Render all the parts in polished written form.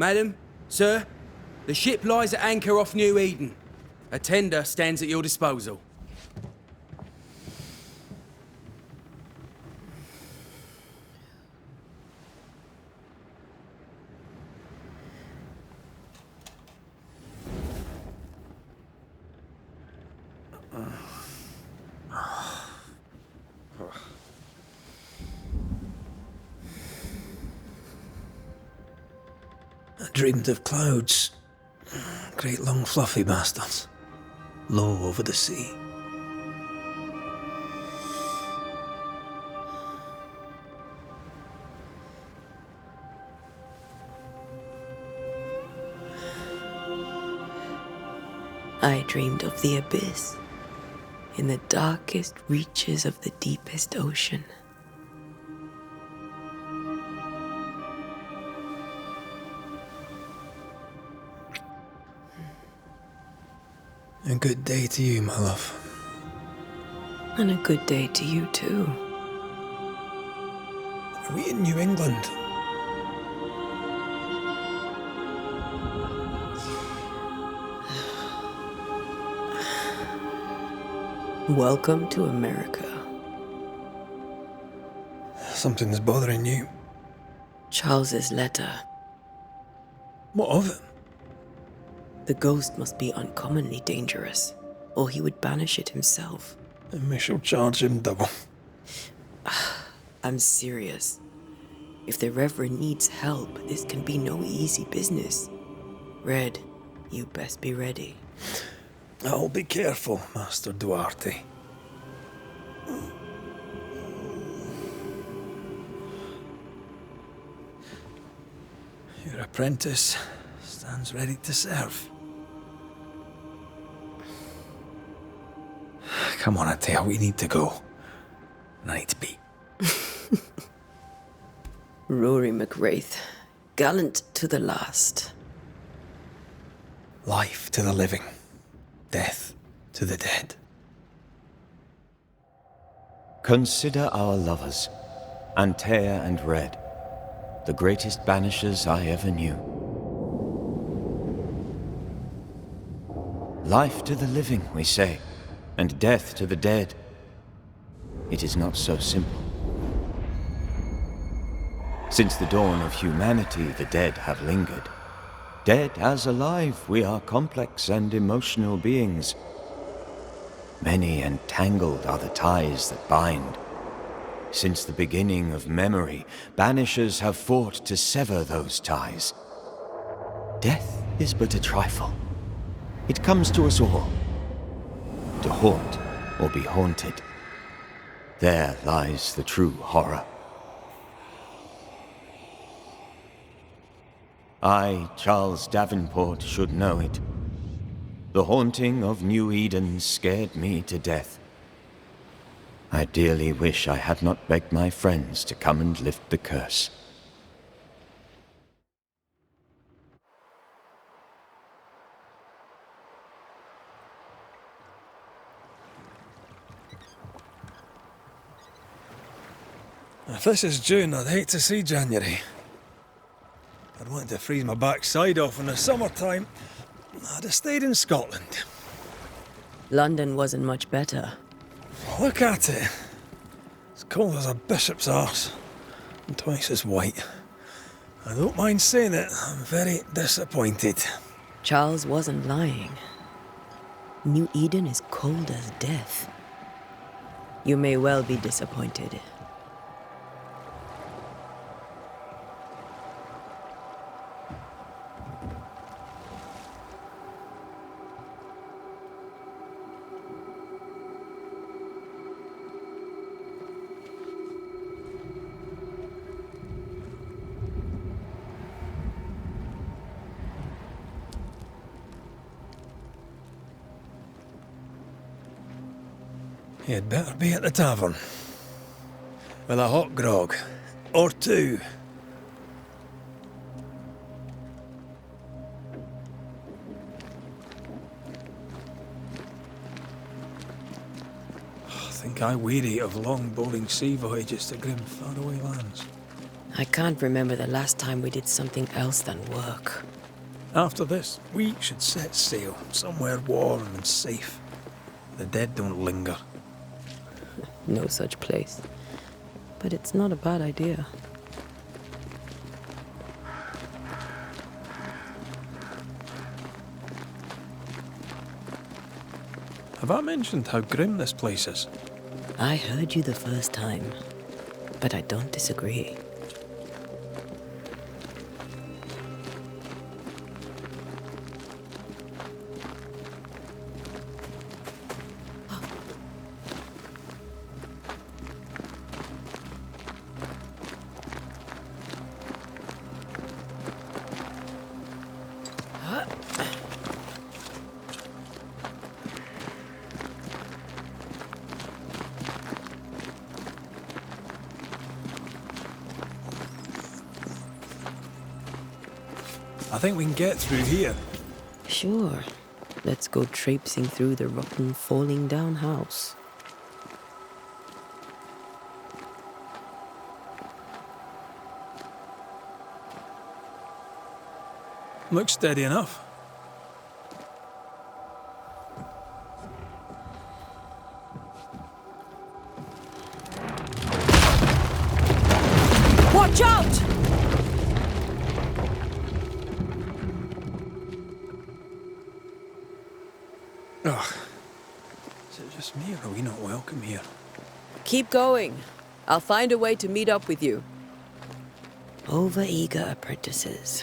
Madam, sir, the ship lies at anchor off New Eden. A tender stands at your disposal. I dreamed of clouds. Great long fluffy bastards. Low over the sea. I dreamed of the abyss, in the darkest reaches of the deepest ocean. A good day to you, my love. And a good day to you too. Are we in New England? Welcome to America. Something's bothering you. Charles's letter. What of it? The ghost must be uncommonly dangerous, or he would banish it himself. And we shall charge him double. I'm serious. If the Reverend needs help, this can be no easy business. Red, you best be ready. I'll be careful, Master Duarte. Your apprentice stands ready to serve. Come on, Atea, we need to go. And I need to be. Rory McWraith, gallant to the last. Life to the living, death to the dead. Consider our lovers, Antea and Red, the greatest banishers I ever knew. Life to the living, we say, and death to the dead. It is not so simple. Since the dawn of humanity, the dead have lingered. Dead as alive, we are complex and emotional beings. Many and tangled are the ties that bind. Since the beginning of memory, banishers have fought to sever those ties. Death is but a trifle. It comes to us all. To haunt or be haunted. There lies the true horror. I, Charles Davenport, should know it. The haunting of New Eden scared me to death. I dearly wish I had not begged my friends to come and lift the curse. If this is June, I'd hate to see January. I'd want to freeze my backside off in the summertime. I'd have stayed in Scotland. London wasn't much better. Look at it. As cold as a bishop's arse. And twice as white. I don't mind saying it, I'm very disappointed. Charles wasn't lying. New Eden is cold as death. You may well be disappointed. You'd better be at the tavern. With a hot grog. Or two. I think I weary of long, boring sea voyages to grim, faraway lands. I can't remember the last time we did something else than work. After this, we should set sail somewhere warm and safe. The dead don't linger. No such place. But it's not a bad idea. Have I mentioned how grim this place is? I heard you the first time, but I don't disagree. I think we can get through here. Sure. Let's go traipsing through the rotten, falling down house. Looks steady enough. Watch out! Ugh. Is it just me or are we not welcome here? Keep going. I'll find a way to meet up with you. Over-eager apprentices.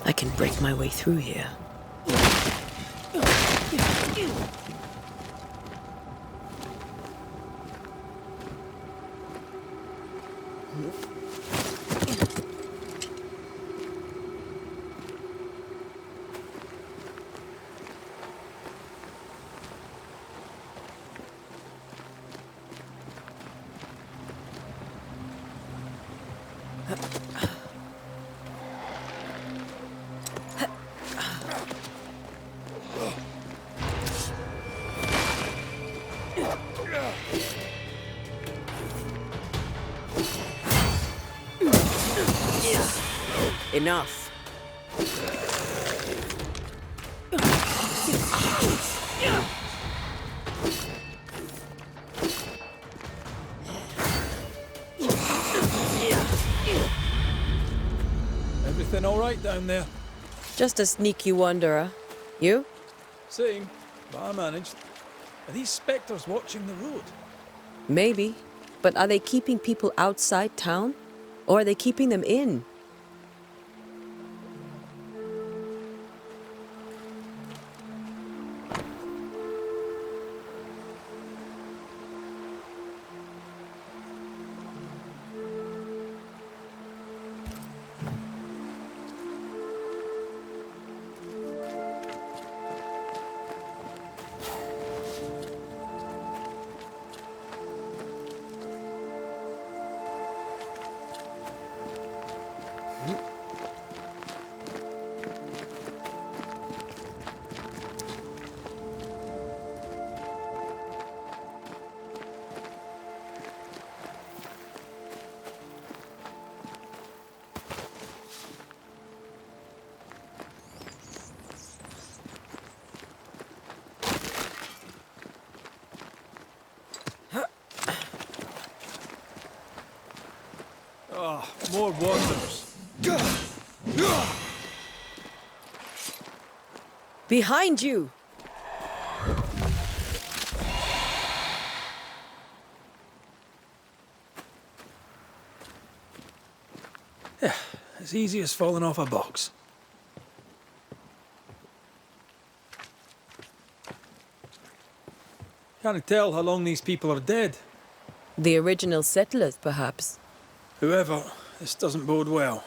I can break my way through here. Enough. Everything all right down there? Just a sneaky wanderer. You? Same, but I managed. Are these spectres watching the road? Maybe. But are they keeping people outside town? Or are they keeping them in? more wonders. Behind you! Yeah, as easy as falling off a box. Can't tell how long these people are dead. The original settlers, perhaps. Whoever, this doesn't bode well.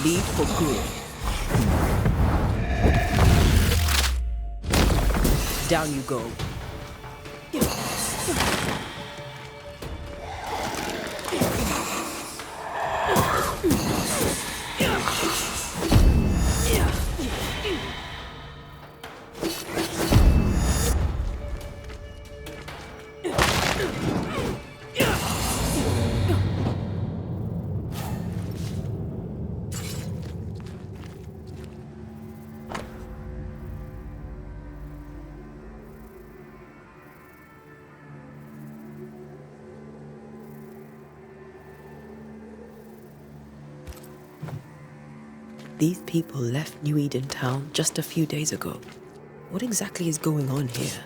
Leave for good. Down you go. These people left New Eden Town just a few days ago. What exactly is going on here?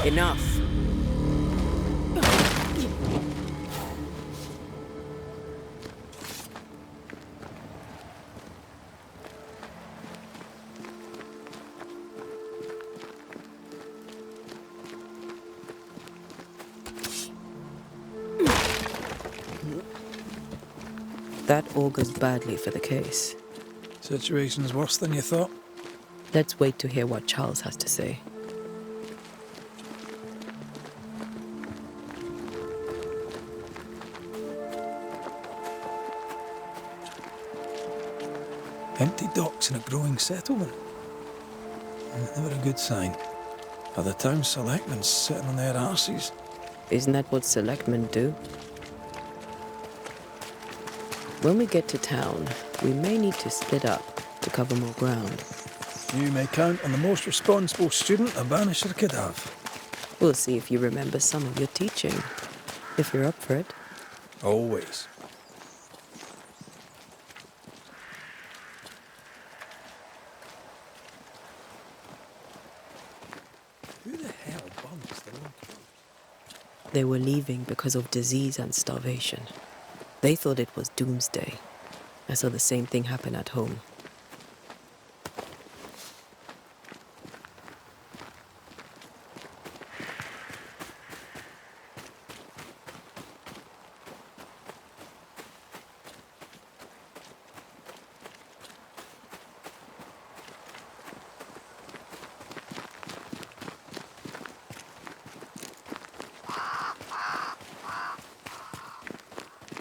Enough. That augurs badly for the case. Situation's worse than you thought. Let's wait to hear what Charles has to say. Empty docks in a growing settlement. Never a good sign. Are the town selectmen sitting on their arses? Isn't that what selectmen do? When we get to town, we may need to split up to cover more ground. You may count on the most responsible student a Banisher could have. We'll see if you remember some of your teaching, if you're up for it. Always. Who the hell bunks their own clothes? They were leaving because of disease and starvation. They thought it was doomsday. I saw the same thing happen at home.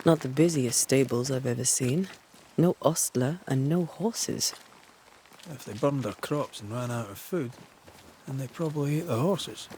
Not the busiest stables I've ever seen. No ostler and no horses. If they burned their crops and ran out of food, then they probably ate the horses.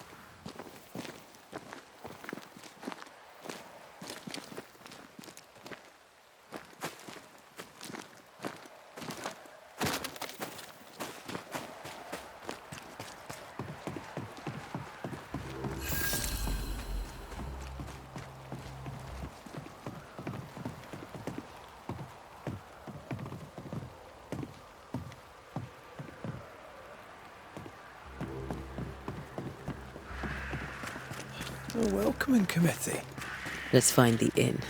A welcoming committee. Let's find the inn.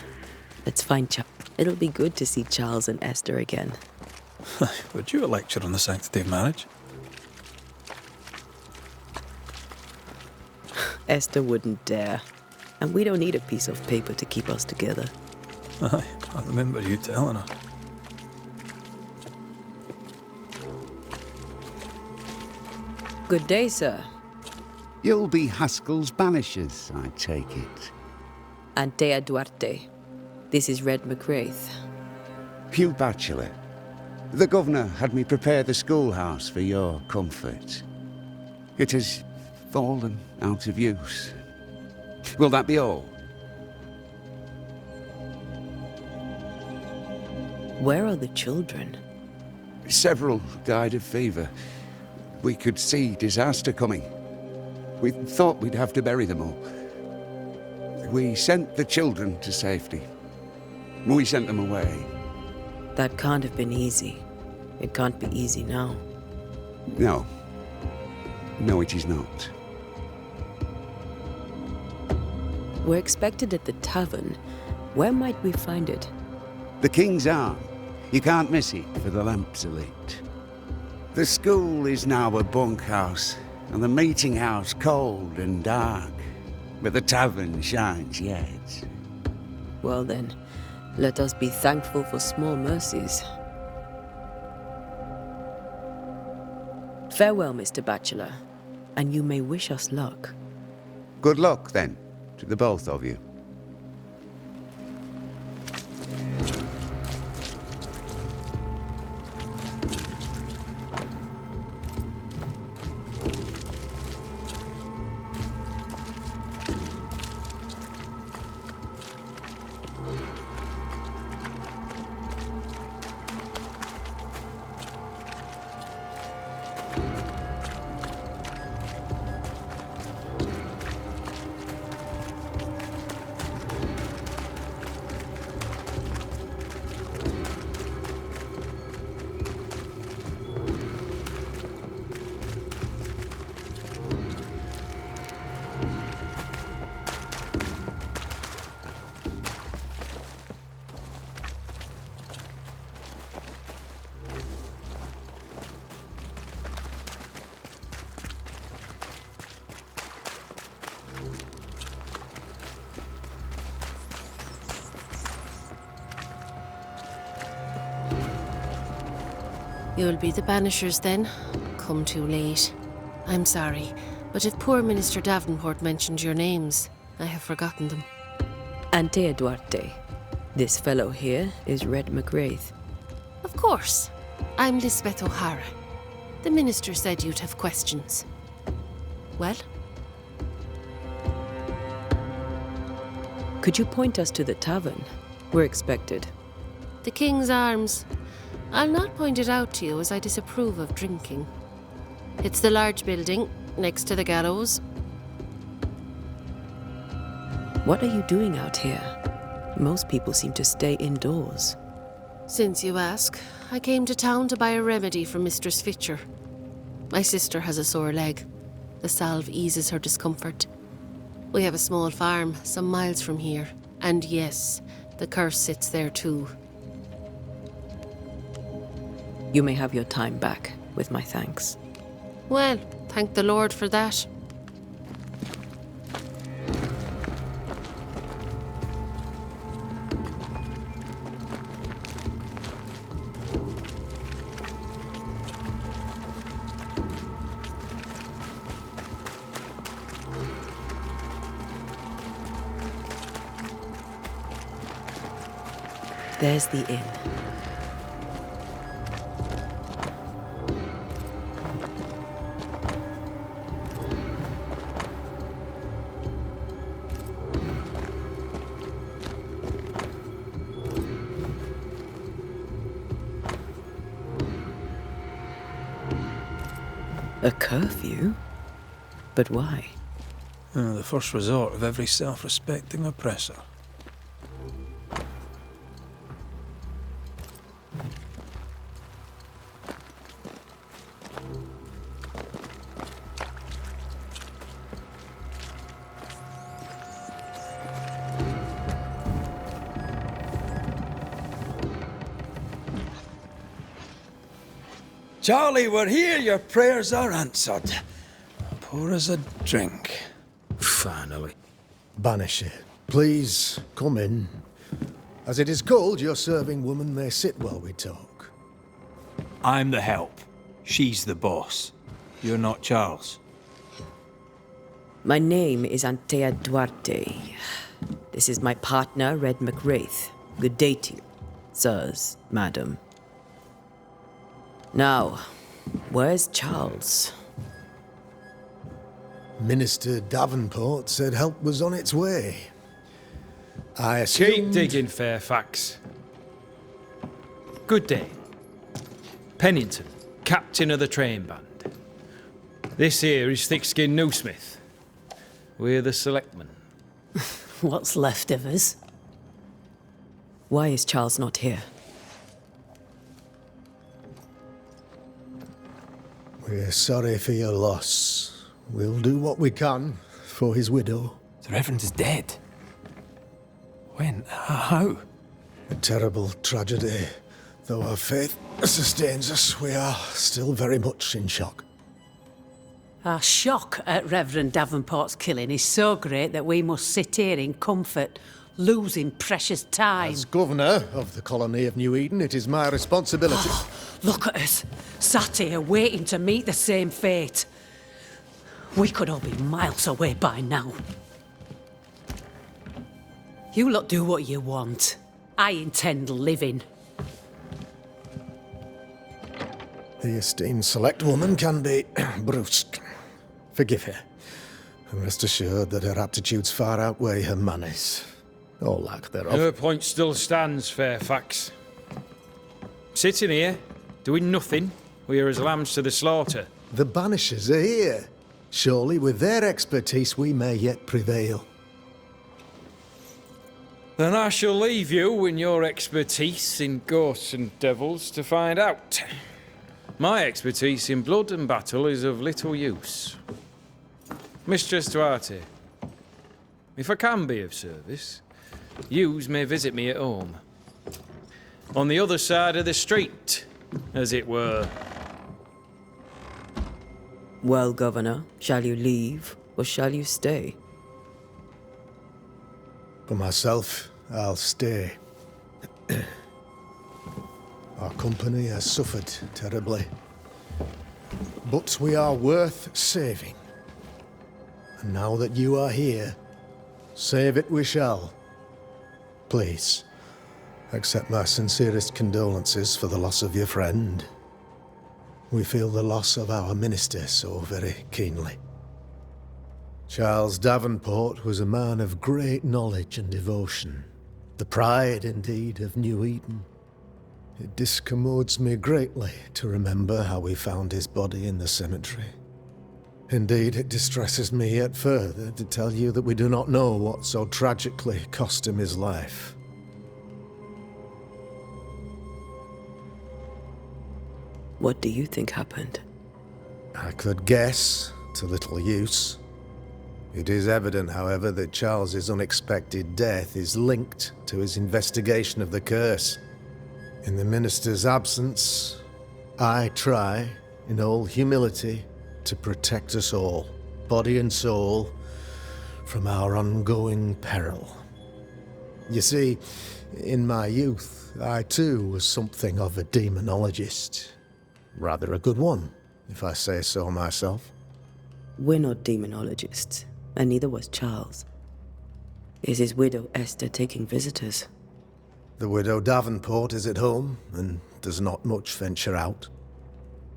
Let's find Charles. It'll be good to see Charles and Esther again. Would you a lecture on the sanctity of marriage? Esther wouldn't dare. And we don't need a piece of paper to keep us together. Aye, I remember you telling her. Good day, sir. You'll be Haskell's Banishers, I take it. Antea Duarte. This is Red McGrath. Hugh Bachelor. The governor had me prepare the schoolhouse for your comfort. It has fallen out of use. Will that be all? Where are the children? Several died of fever. We could see disaster coming. We thought we'd have to bury them all. We sent the children to safety. We sent them away. That can't have been easy. It can't be easy now. No. No, it is not. We're expected at the tavern. Where might we find it? The King's Arm. You can't miss it, for the lamps are lit. The school is now a bunkhouse, and the meeting house cold and dark. But the tavern shines yet. Well then, let us be thankful for small mercies. Farewell, Mr. Bachelor, and you may wish us luck. Good luck, then, to the both of you. You'll be the Banishers then? Come too late. I'm sorry, but if poor Minister Davenport mentioned your names, I have forgotten them. Antea Duarte. This fellow here is Red McGrath. Of course. I'm Lisbeth O'Hara. The minister said you'd have questions. Well? Could you point us to the tavern? We're expected. The King's Arms. I'll not point it out to you as I disapprove of drinking. It's the large building, next to the gallows. What are you doing out here? Most people seem to stay indoors. Since you ask, I came to town to buy a remedy for Mistress Fitcher. My sister has a sore leg. The salve eases her discomfort. We have a small farm, some miles from here. And yes, the curse sits there too. You may have your time back, with my thanks. Well, thank the Lord for that. There's the inn. A curfew? But why? The first resort of every self-respecting oppressor. Charlie, we're here. Your prayers are answered. Pour us a drink. Finally. Banisher, please come in. As it is cold, your serving woman may sit while we talk. I'm the help. She's the boss. You're not Charles. My name is Antea Duarte. This is my partner, Red McWraith. Good day to you, sirs, madam. Now, where's Charles? Minister Davenport said help was on its way. I Keep assumed... digging, Fairfax. Good day. Pennington, captain of the train band. This here is Thick-Skinned Newsmith. We're the selectmen. What's left of us? Why is Charles not here? We're sorry for your loss. We'll do what we can for his widow. The Reverend is dead. When? How? A terrible tragedy. Though our faith sustains us, we are still very much in shock. Our shock at Reverend Davenport's killing is so great that we must sit here in comfort, losing precious time. As governor of the colony of New Eden, it is my responsibility. Look at us, sat here waiting to meet the same fate. We could all be miles away by now. You lot do what you want. I intend living. The esteemed select woman can be brusque. Forgive her. And rest assured that her aptitudes far outweigh her manners. Or lack thereof. Her point still stands, Fairfax. Sitting here, doing nothing, we're as lambs to the slaughter. The Banishers are here. Surely with their expertise we may yet prevail. Then I shall leave you in your expertise in ghosts and devils to find out. My expertise in blood and battle is of little use. Mistress Duarte, if I can be of service, yous may visit me at home. On the other side of the street, as it were. Well, Governor, shall you leave or shall you stay? For myself, I'll stay. Our company has suffered terribly. But we are worth saving. And now that you are here, save it we shall. Please, accept my sincerest condolences for the loss of your friend. We feel the loss of our minister so very keenly. Charles Davenport was a man of great knowledge and devotion. The pride, indeed, of New Eden. It discommodes me greatly to remember how we found his body in the cemetery. Indeed, it distresses me yet further to tell you that we do not know what so tragically cost him his life. What do you think happened? I could guess, to little use. It is evident, however, that Charles's unexpected death is linked to his investigation of the curse. In the minister's absence, I try, in all humility, to protect us all, body and soul, from our ongoing peril. You see, in my youth, I too was something of a demonologist. Rather a good one, if I say so myself. We're not demonologists, and neither was Charles. Is his widow Esther taking visitors? The widow Davenport is at home, and does not much venture out.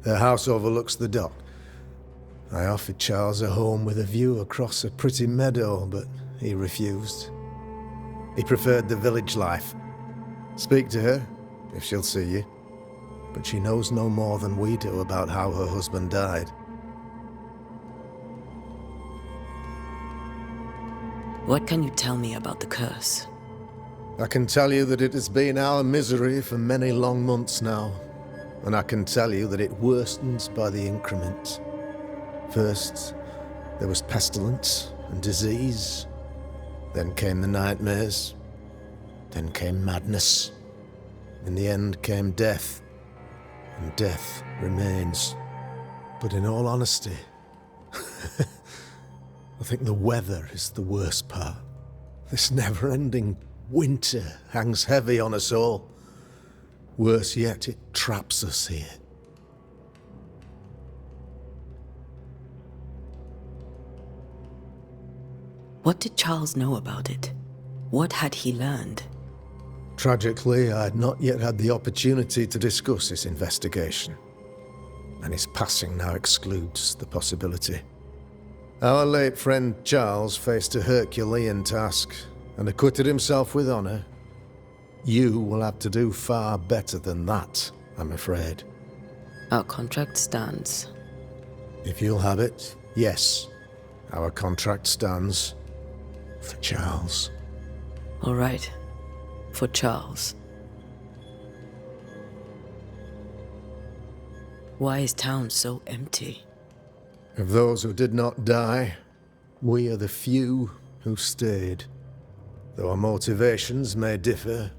Their house overlooks the dock. I offered Charles a home with a view across a pretty meadow, but he refused. He preferred the village life. Speak to her, if she'll see you. But she knows no more than we do about how her husband died. What can you tell me about the curse? I can tell you that it has been our misery for many long months now. And I can tell you that it worstens by the increment. First, there was pestilence and disease. Then came the nightmares. Then came madness. In the end came death. and death remains. But in all honesty, I think the weather is the worst part. This never-ending winter hangs heavy on us all. Worse yet, it traps us here. What did Charles know about it? What had he learned? Tragically, I had not yet had the opportunity to discuss this investigation, and his passing now excludes the possibility. Our late friend Charles faced a Herculean task and acquitted himself with honor. You will have to do far better than that, I'm afraid. Our contract stands. If you'll have it, yes, our contract stands for Charles. All right. For Charles. Why is town so empty? Of those who did not die, we are the few who stayed. Though our motivations may differ,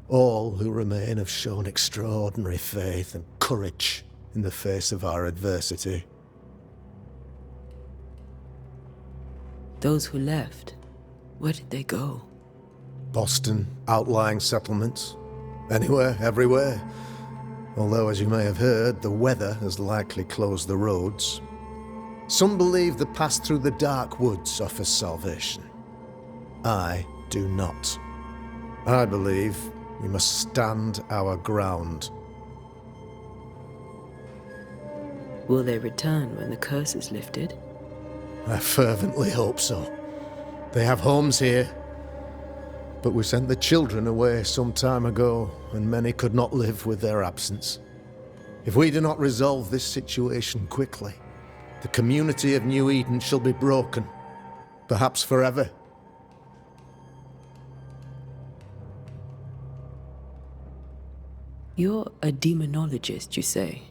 all who remain have shown extraordinary faith and courage in the face of our adversity. Those who left, where did they go? Boston, outlying settlements. Anywhere, everywhere. Although, as you may have heard, the weather has likely closed the roads. Some believe the path through the dark woods offers salvation. I do not. I believe we must stand our ground. Will they return when the curse is lifted? I fervently hope so. They have homes here. But we sent the children away some time ago, and many could not live with their absence. If we do not resolve this situation quickly, the community of New Eden shall be broken, perhaps forever. You're a demonologist, you say?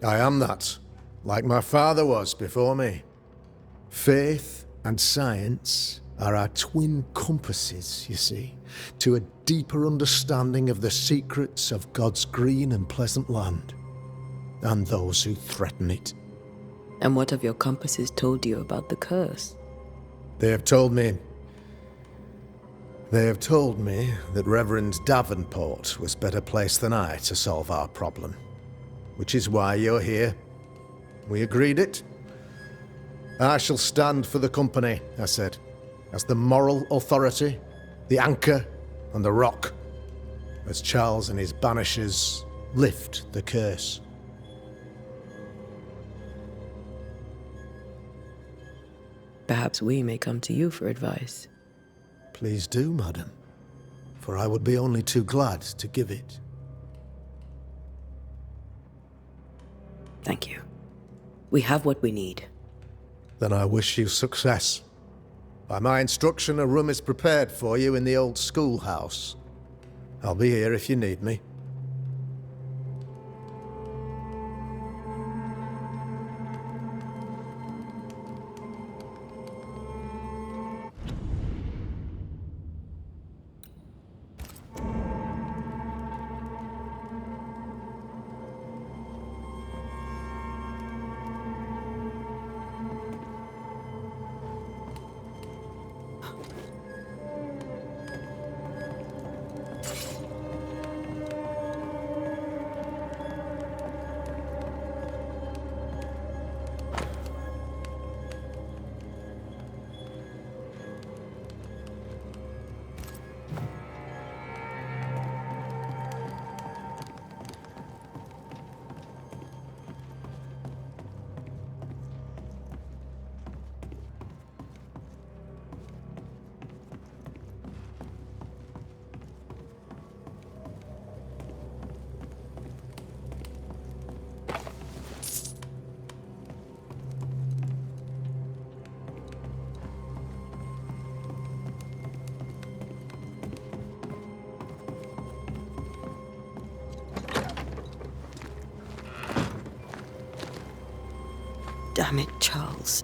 I am that, like my father was before me. Faith and science are our twin compasses, you see, to a deeper understanding of the secrets of God's green and pleasant land, and those who threaten it. And what have your compasses told you about the curse? They have told me that Reverend Davenport was better placed than I to solve our problem, which is why you're here. We agreed it. I shall stand for the company, I said, as the moral authority, the anchor, and the rock, as Charles and his Banishers lift the curse. Perhaps we may come to you for advice. Please do, madam, for I would be only too glad to give it. Thank you. We have what we need. Then I wish you success. By my instruction, a room is prepared for you in the old schoolhouse. I'll be here if you need me. Damn it, Charles.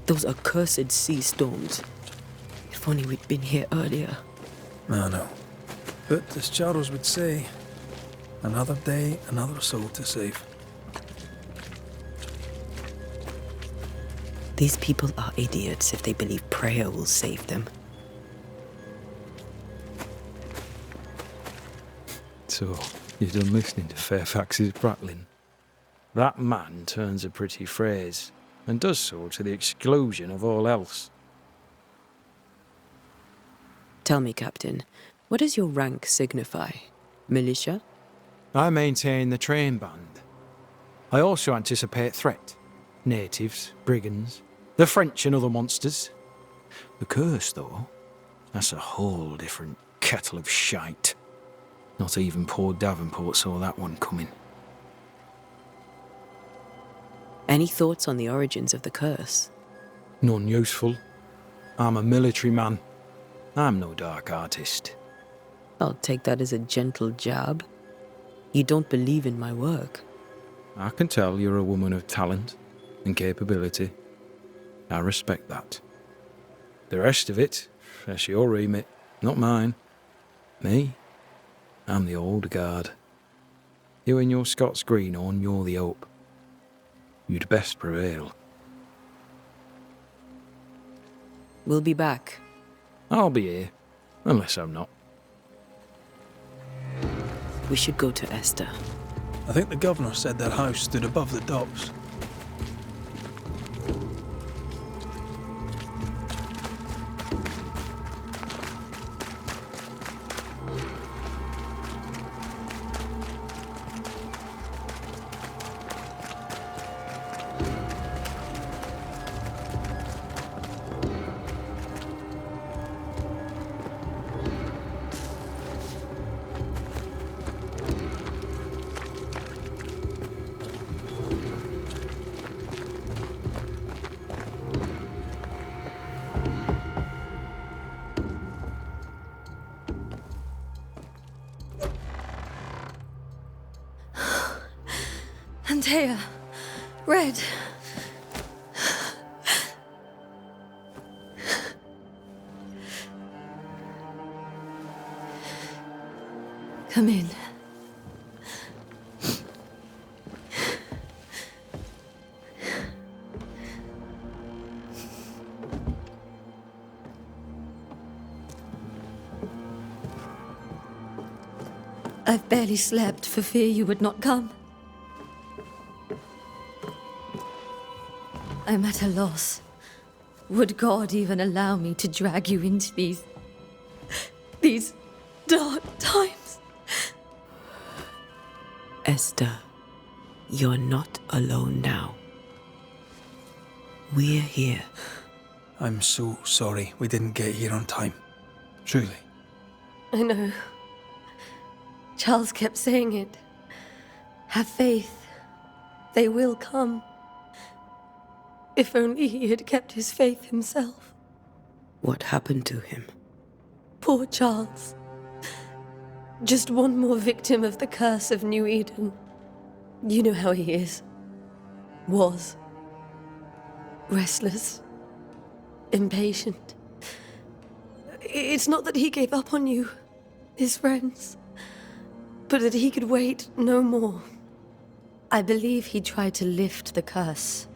Those accursed sea storms. If only we'd been here earlier. I know. But as Charles would say, Another day, another soul to save. These people are idiots if they believe prayer will save them. So, you've done listening to Fairfax's prattling. That man turns a pretty phrase, and does so to the exclusion of all else. Tell me, Captain, what does your rank signify? Militia? I maintain the train band. I also anticipate threat. Natives, brigands, the French and other monsters. The curse, though, that's a whole different kettle of shite. Not even poor Davenport saw that one coming. Any thoughts on the origins of the curse? None useful. I'm a military man. I'm no dark artist. I'll take that as a gentle jab. You don't believe in my work. I can tell you're a woman of talent and capability. I respect that. The rest of it, that's your remit, not mine. Me? I'm the old guard. You and your Scots greenhorn, you're the hope. You'd best prevail. We'll be back. I'll be here, unless I'm not. We should go to Esther. I think the governor said their house stood above the docks. Antea, Red. Come in. I've barely slept for fear you would not come. I'm at a loss. Would God even allow me to drag you into these dark times? Esther, you're not alone now. We're here. I'm so sorry we didn't get here on time. Truly. I know. Charles kept saying it. Have faith. They will come. If only he had kept his faith himself. What happened to him? Poor Charles. Just one more victim of the curse of New Eden. You know how he is. Was. Restless. Impatient. It's not that he gave up on you, his friends, but that he could wait no more. I believe he tried to lift the curse.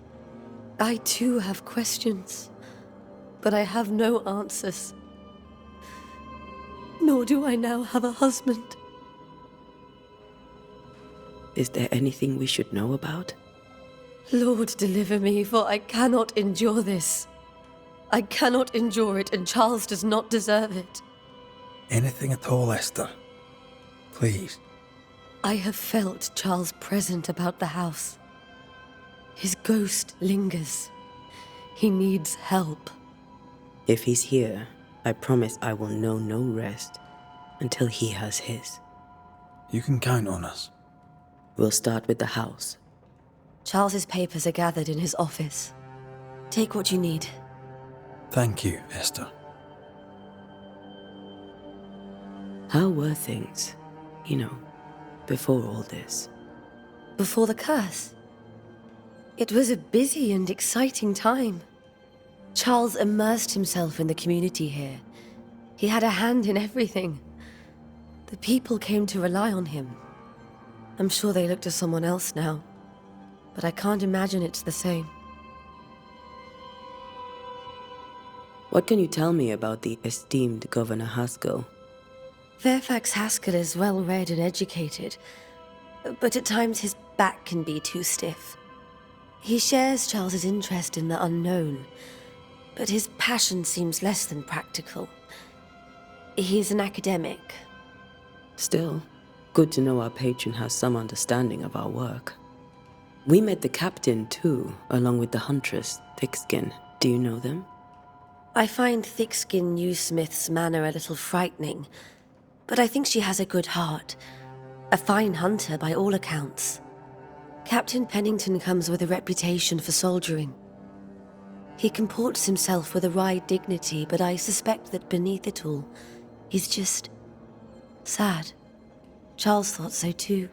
I too have questions, but I have no answers. Nor do I now have a husband. Is there anything we should know about? Lord, deliver me, for I cannot endure this. I cannot endure it, and Charles does not deserve it. Anything at all, Esther. Please. I have felt Charles present about the house. His ghost lingers. He needs help. If he's here, I promise I will know no rest until he has his. You can count on us. We'll start with the house. Charles's papers are gathered in his office. Take what you need. Thank you, Esther. How were things, before all this? Before the curse? It was a busy and exciting time. Charles immersed himself in the community here. He had a hand in everything. The people came to rely on him. I'm sure they look to someone else now, but I can't imagine it's the same. What can you tell me about the esteemed Governor Haskell? Fairfax Haskell is well read and educated, but at times his back can be too stiff. He shares Charles's interest in the unknown, but his passion seems less than practical. He's an academic. Still, good to know our patron has some understanding of our work. We met the captain too, along with the huntress, Thickskin. Do you know them? I find Thickskin Newsmith's manner a little frightening, but I think she has a good heart. A fine hunter by all accounts. Captain Pennington comes with a reputation for soldiering. He comports himself with a wry dignity, but I suspect that beneath it all, he's just sad. Charles thought so too.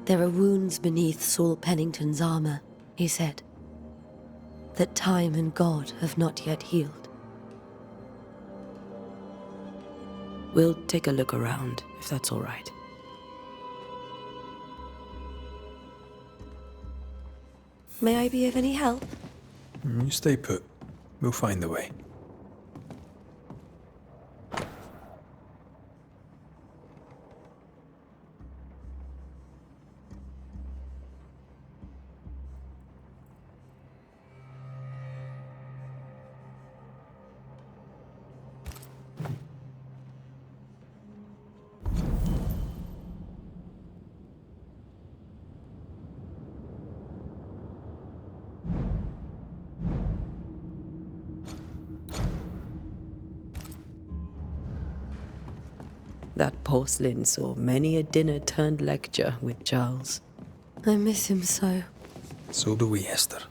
There are wounds beneath Saul Pennington's armor, he said, that time and God have not yet healed. We'll take a look around, if that's all right. May I be of any help? You stay put. We'll find the way. That porcelain saw many a dinner-turned-lecture with Charles. I miss him so. So do we, Esther.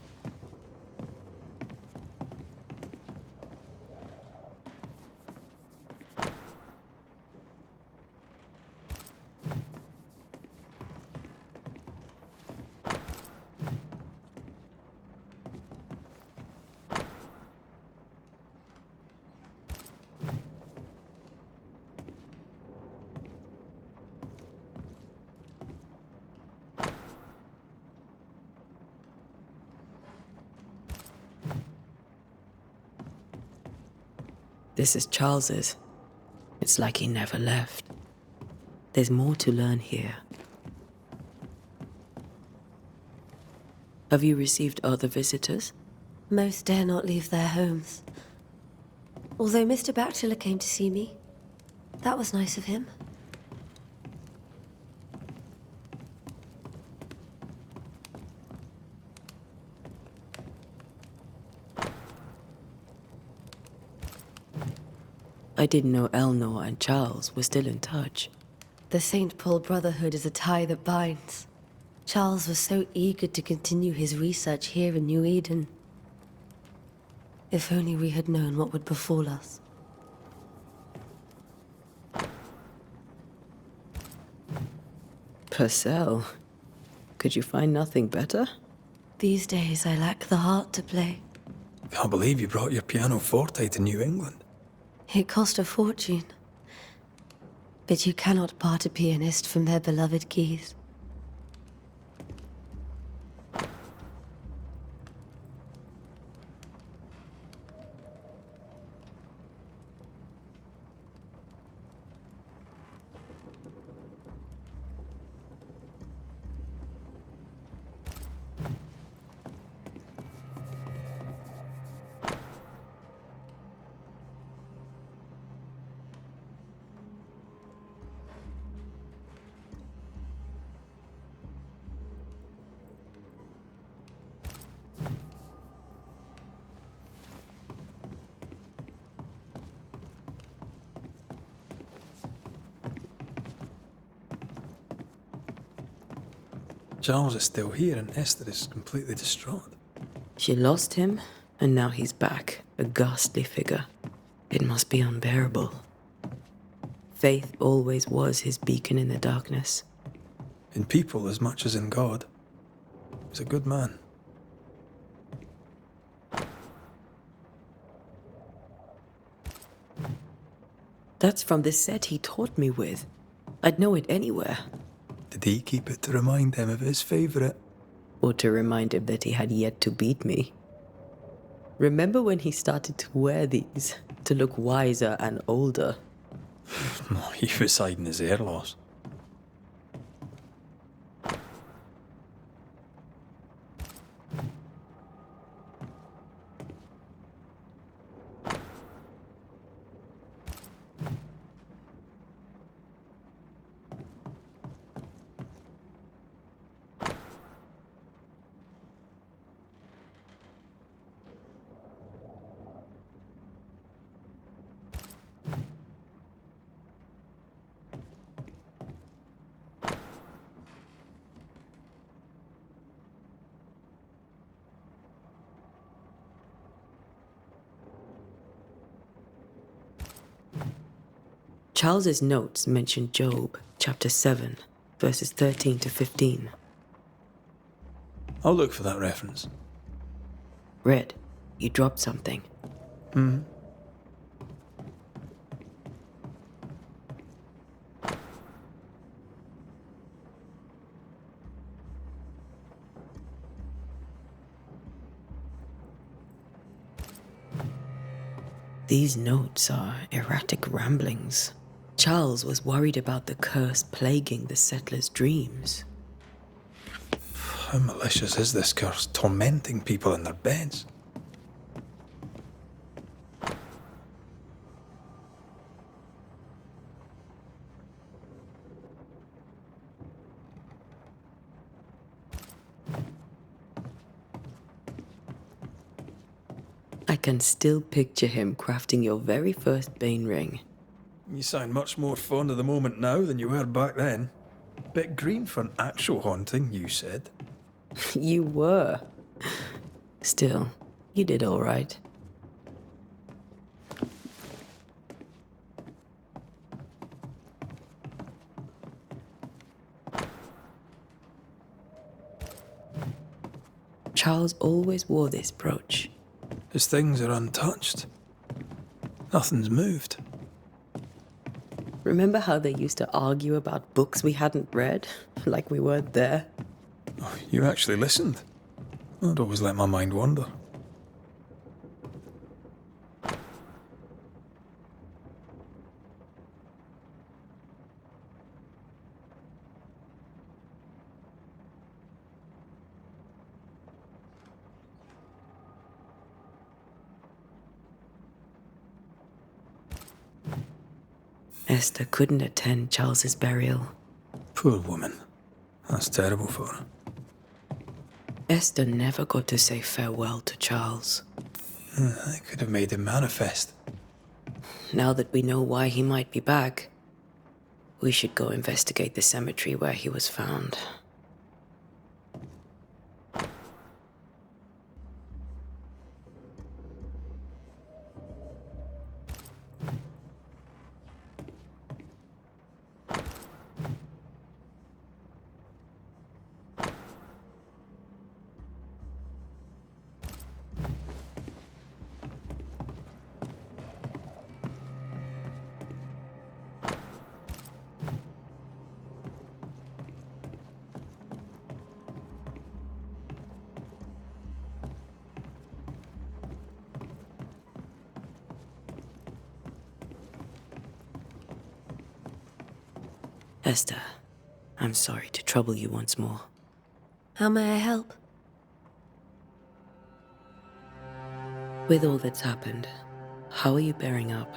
This is Charles's. It's like he never left. There's more to learn here. Have you received other visitors? Most dare not leave their homes. Although Mr. Bachelor came to see me. That was nice of him. I didn't know Eleanor and Charles were still in touch. The St. Paul Brotherhood is a tie that binds. Charles was so eager to continue his research here in New Eden. If only we had known what would befall us. Purcell. Could you find nothing better? These days I lack the heart to play. Can't believe you brought your pianoforte to New England. It cost a fortune. But you cannot part a pianist from their beloved keys. Charles is still here and Esther is completely distraught. She lost him, and now he's back, a ghastly figure. It must be unbearable. Faith always was his beacon in the darkness. In people as much as in God. He's a good man. That's from the set he taught me with. I'd know it anywhere. Did he keep it to remind him of his favourite? Or to remind him that he had yet to beat me. Remember when he started to wear these to look wiser and older? No, he was hiding his hair loss. Charles's notes mention Job, chapter 7, verses 13 to 15. I'll look for that reference. Red, you dropped something. These notes are erratic ramblings. Charles was worried about the curse plaguing the settlers' dreams. How malicious is this curse, tormenting people in their beds? I can still picture him crafting your very first Bane ring. You sound much more fond of the moment now than you were back then. Bit green for an actual haunting, you said. You were. Still, you did all right. Charles always wore this brooch. His things are untouched. Nothing's moved. Remember how they used to argue about books we hadn't read? Like we weren't there? Oh, you actually listened. I'd always let my mind wander. Esther couldn't attend Charles's burial. Poor woman. That's terrible for her. Esther never got to say farewell to Charles. I could have made him manifest. Now that we know why he might be back, we should go investigate the cemetery where he was found. Esther, I'm sorry to trouble you once more. How may I help? With all that's happened, how are you bearing up?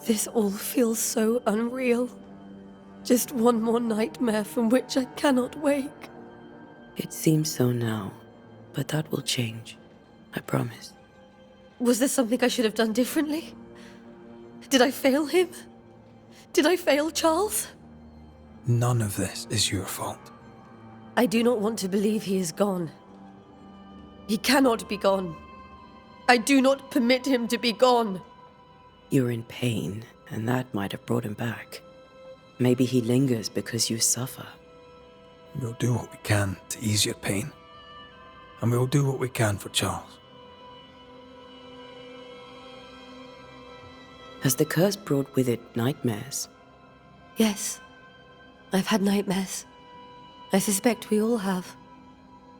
This all feels so unreal. Just one more nightmare from which I cannot wake. It seems so now, but that will change. I promise. Was there something I should have done differently? Did I fail him? Did I fail Charles? None of this is your fault. I do not want to believe he is gone. He cannot be gone. I do not permit him to be gone. You're in pain, and that might have brought him back. Maybe he lingers because you suffer. We'll do what we can to ease your pain. And we'll do what we can for Charles. Has the curse brought with it nightmares? Yes. I've had nightmares. I suspect we all have.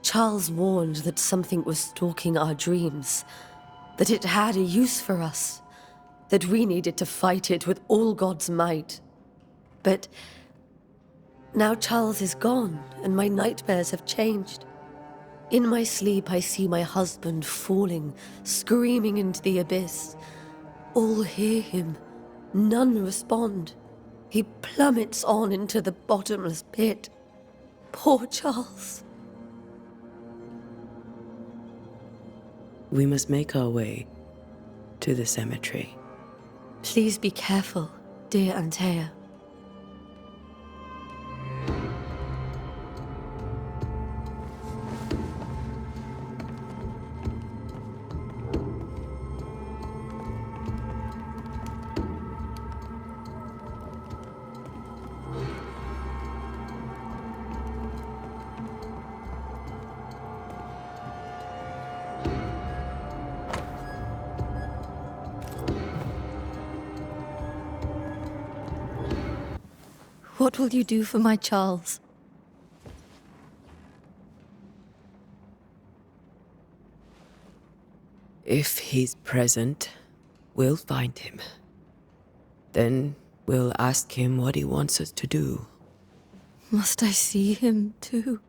Charles warned that something was stalking our dreams, that it had a use for us, that we needed to fight it with all God's might. But now Charles is gone, and my nightmares have changed. In my sleep, I see my husband falling, screaming into the abyss. All hear him. None respond. He plummets on into the bottomless pit. Poor Charles. We must make our way to the cemetery. Please be careful, dear Antea. What will you do for my Charles? If he's present, we'll find him. Then we'll ask him what he wants us to do. Must I see him too?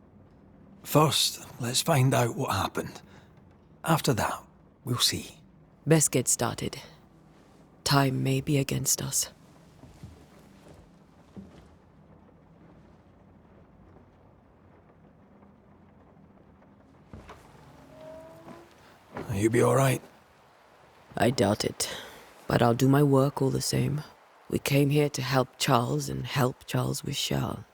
First, let's find out what happened. After that, we'll see. Best get started. Time may be against us. You be all right? I doubt it, but I'll do my work all the same. We came here to help Charles, and help Charles we shall.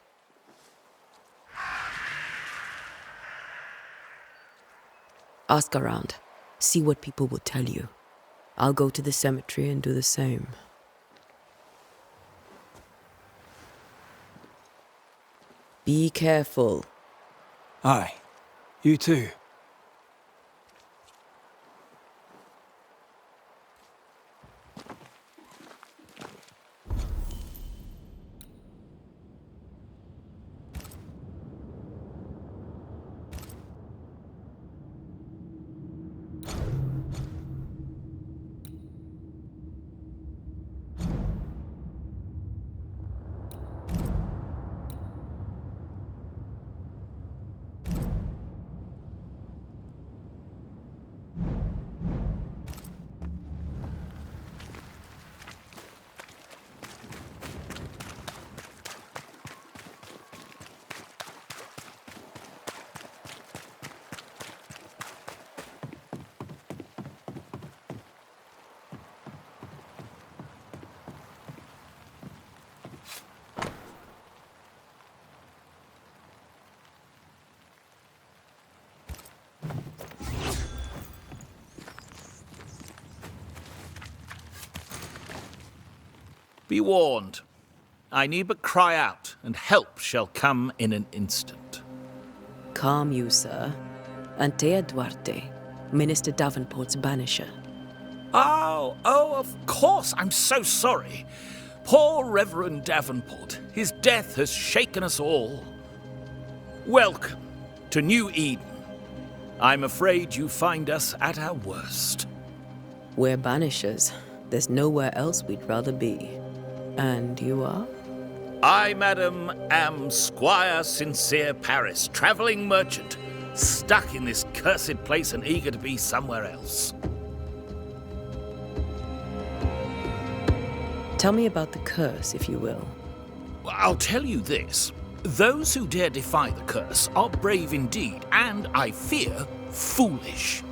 Ask around. See what people will tell you. I'll go to the cemetery and do the same. Be careful. Aye. You too. Be warned. I need but cry out, and help shall come in an instant. Calm you, sir. Antea Duarte, Minister Davenport's banisher. Oh, of course. I'm so sorry. Poor Reverend Davenport. His death has shaken us all. Welcome to New Eden. I'm afraid you find us at our worst. We're banishers. There's nowhere else we'd rather be. And you are? I, madam, am Squire Sincere Paris, travelling merchant, stuck in this cursed place and eager to be somewhere else. Tell me about the curse, if you will. I'll tell you this. Those who dare defy the curse are brave indeed, and, I fear, foolish.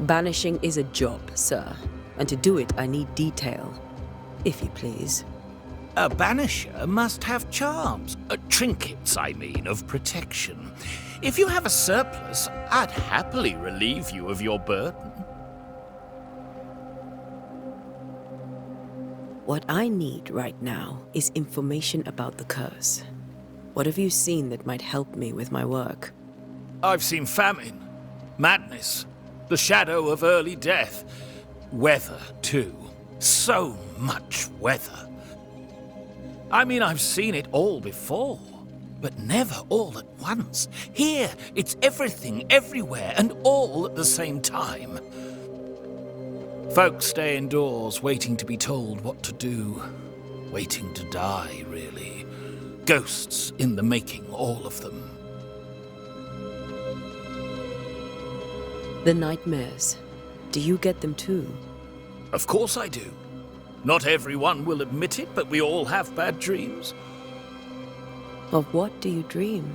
Banishing is a job, sir. And to do it, I need detail. If you please. A banisher must have charms. Trinkets, I mean, of protection. If you have a surplus, I'd happily relieve you of your burden. What I need right now is information about the curse. What have you seen that might help me with my work? I've seen famine, madness, the shadow of early death. Weather, too. So much weather. I mean, I've seen it all before. but never all at once. Here, it's everything, everywhere, and all at the same time. Folks stay indoors, waiting to be told what to do. Waiting to die, really. Ghosts in the making, all of them. The nightmares. Do you get them too? Of course I do. Not everyone will admit it, but we all have bad dreams. Of what do you dream?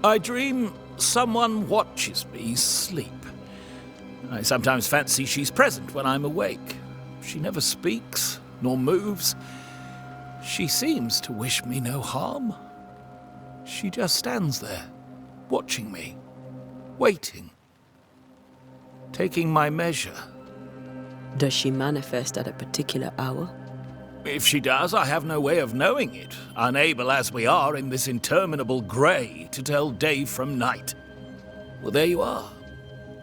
I dream someone watches me sleep. I sometimes fancy she's present when I'm awake. She never speaks, nor moves. She seems to wish me no harm. She just stands there, watching me, waiting, taking my measure. Does she manifest at a particular hour? If she does, I have no way of knowing it, unable as we are in this interminable grey to tell day from night. Well, there you are.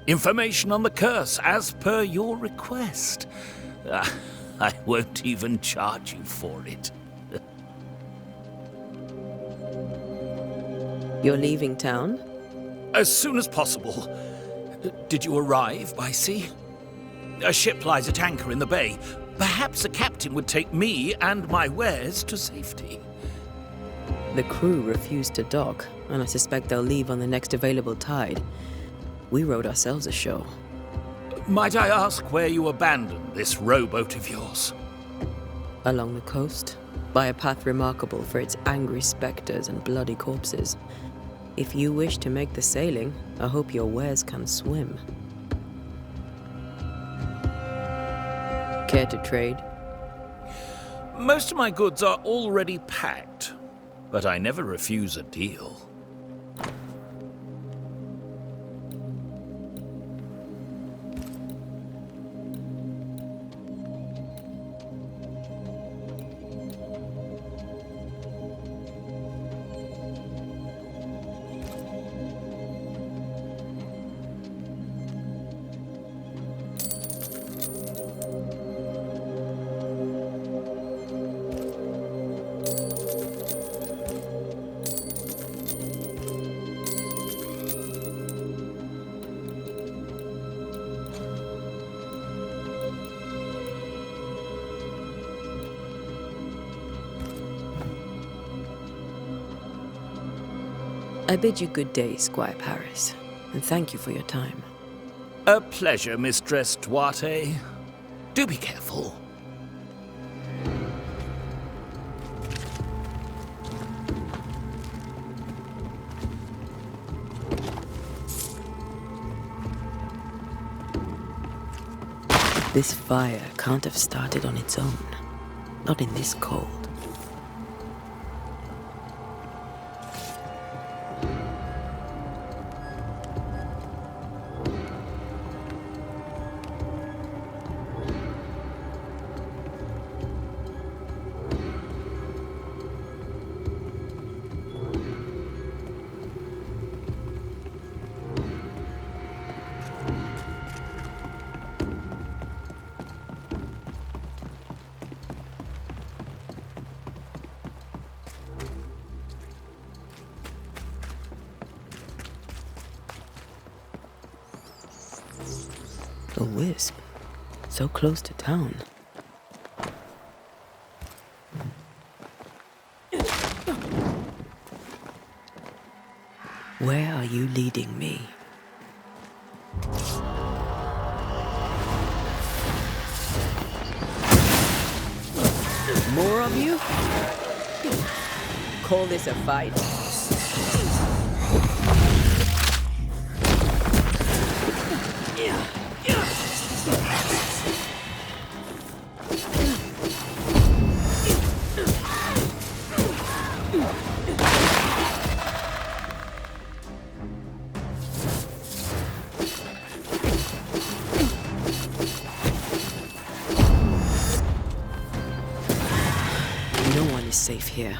Information on the curse, as per your request. I won't even charge you for it. You're leaving town? As soon as possible. Did you arrive by sea? A ship lies at anchor in the bay. Perhaps a captain would take me and my wares to safety. The crew refused to dock, and I suspect they'll leave on the next available tide. We rowed ourselves ashore. Might I ask where you abandoned this rowboat of yours? Along the coast, by a path remarkable for its angry specters and bloody corpses. If you wish to make the sailing, I hope your wares can swim. Care to trade? Most of my goods are already packed, but I never refuse a deal. I bid you good day, Squire Paris, and thank you for your time. A pleasure, Mistress Duarte. Do be careful. This fire can't have started on its own. Not in this cold. A wisp, so close to town. Where are you leading me? More of you? Call this a fight? Safe here.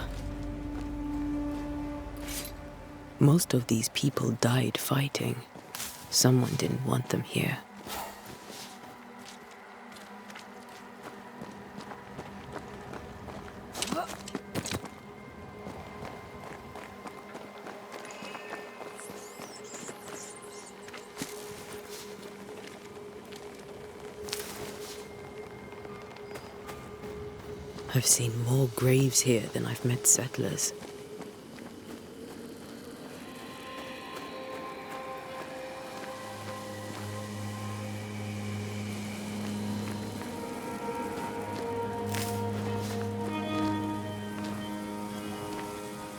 Most of these people died fighting. Someone didn't want them here. I've seen more graves here than I've met settlers.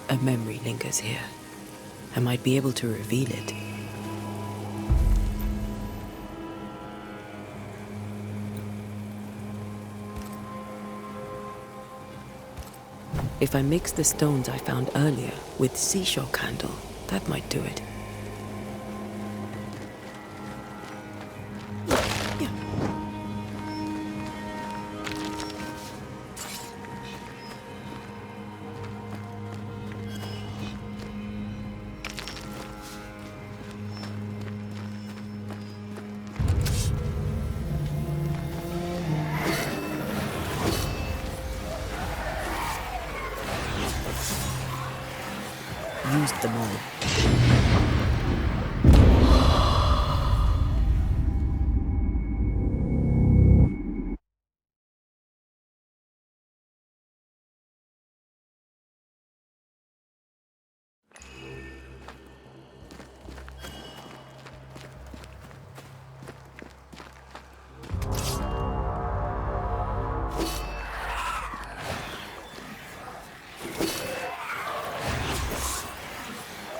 A memory lingers here. I might be able to reveal it. If I mix the stones I found earlier with seashore candle, that might do it. Used them all.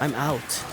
I'm out.